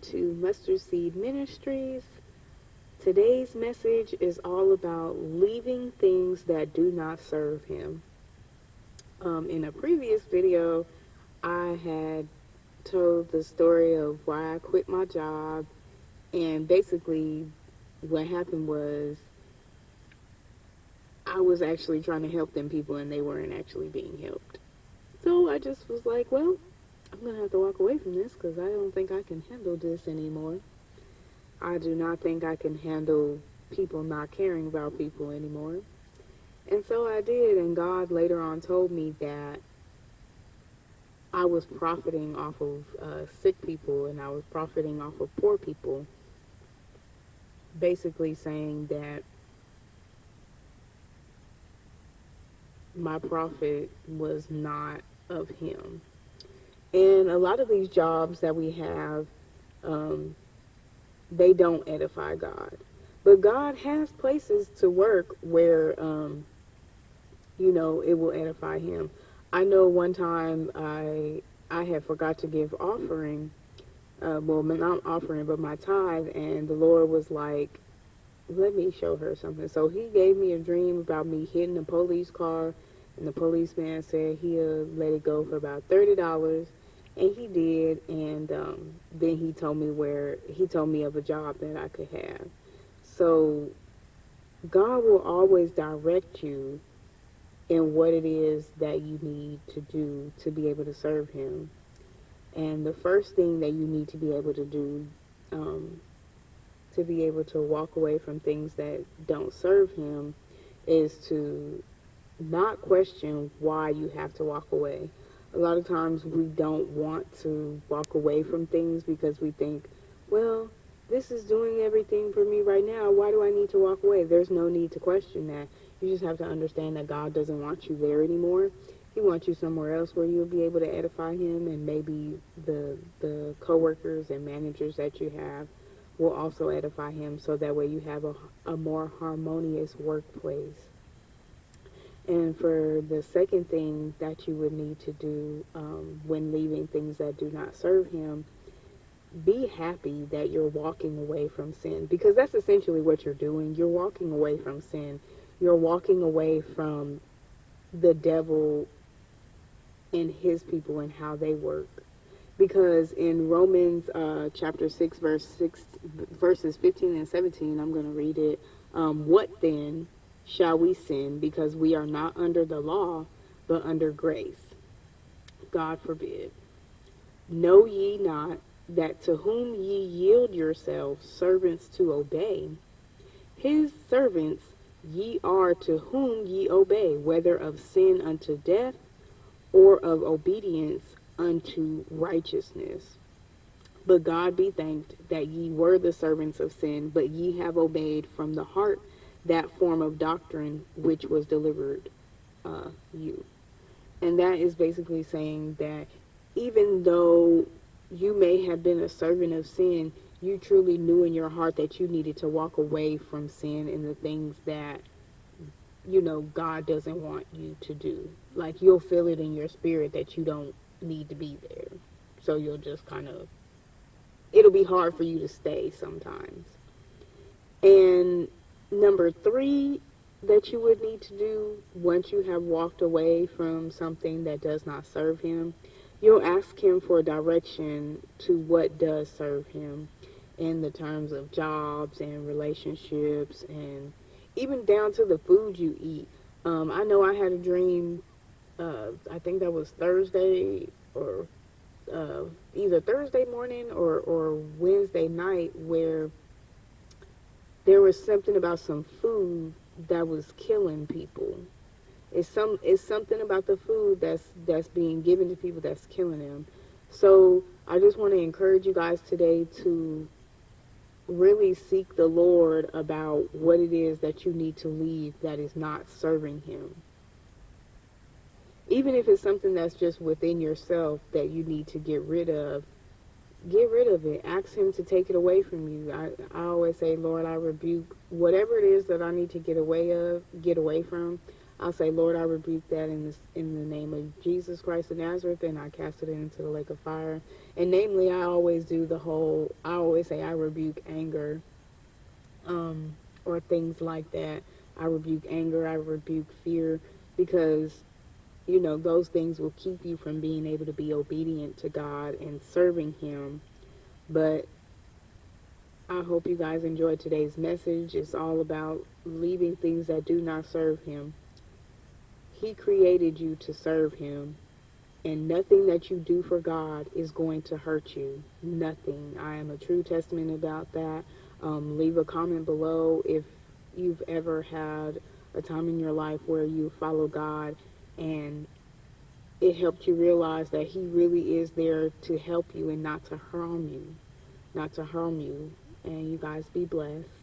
to Mustard Seed Ministries. Today's message is all about leaving things that do not serve Him. In a previous video, I had told the story of why I quit my job, and basically, what happened was I was actually trying to help them people, and they weren't actually being helped. So I just was like, well, I'm going to have to walk away from this because I don't think I can handle this anymore. I do not think I can handle people not caring about people anymore. And so I did, and God later on told me that I was profiting off of sick people and I was profiting off of poor people, basically saying that my profit was not of Him. And a lot of these jobs that we have, um, they don't edify God. But God has places to work where, it will edify Him. I know one time I had forgot to give offering, well, not offering, but my tithe, and the Lord was like, let me show her something. So He gave me a dream about me hitting a police car, and the policeman said he'll let it go for about $30. And he did, and then he told me of a job that I could have. So God will always direct you in what it is that you need to do to be able to serve Him. And the first thing that you need to be able to do, to be able to walk away from things that don't serve Him, is to not question why you have to walk away. A lot of times we don't want to walk away from things because we think, well, this is doing everything for me right now. Why do I need to walk away? There's no need to question that. You just have to understand that God doesn't want you there anymore. He wants you somewhere else where you'll be able to edify Him, and maybe the coworkers and managers that you have will also edify Him, so that way you have a more harmonious workplace. And for the second thing that you would need to do when leaving things that do not serve Him, be happy that you're walking away from sin, because that's essentially what you're doing. You're walking away from sin. You're walking away from the devil and his people and how they work. Because in Romans chapter 6, verses 15 and 17, I'm going to read it. What then shall we sin, because we are not under the law, but under grace? God forbid. Know ye not that to whom ye yield yourselves servants to obey, His servants ye are to whom ye obey, whether of sin unto death, or of obedience unto righteousness? But God be thanked that ye were the servants of sin, but ye have obeyed from the heart that form of doctrine which was delivered you. And that is basically saying that even though you may have been a servant of sin, you truly knew in your heart that you needed to walk away from sin and the things that, God doesn't want you to do. Like, you'll feel it in your spirit that you don't need to be there. So you'll just it'll be hard for you to stay sometimes. And number 3 that you would need to do once you have walked away from something that does not serve Him, you'll ask Him for direction to what does serve Him in the terms of jobs and relationships, and even down to the food you eat. I know I had a dream, I think that was Thursday, or either Thursday morning or Wednesday night, where there was something about some food that was killing people. It's something about the food that's being given to people that's killing them. So I just want to encourage you guys today to really seek the Lord about what it is that you need to leave that is not serving Him. Even if it's something that's just within yourself that you need to get rid of it. Ask Him to take it away from you. I always say, Lord, I rebuke whatever it is that I need to get away from. I'll say, Lord, I rebuke that in the name of Jesus Christ of Nazareth, and I cast it into the lake of fire. And namely, I always do I always say I rebuke anger, um, or things like that. I rebuke anger, I rebuke fear, because those things will keep you from being able to be obedient to God and serving Him. But I hope you guys enjoyed today's message. It's all about leaving things that do not serve Him. He created you to serve Him, and nothing that you do for God is going to hurt you. Nothing. I am a true testament about that. Leave a comment below if you've ever had a time in your life where you follow God and it helped you realize that He really is there to help you and not to harm you. Not to harm you. And you guys be blessed.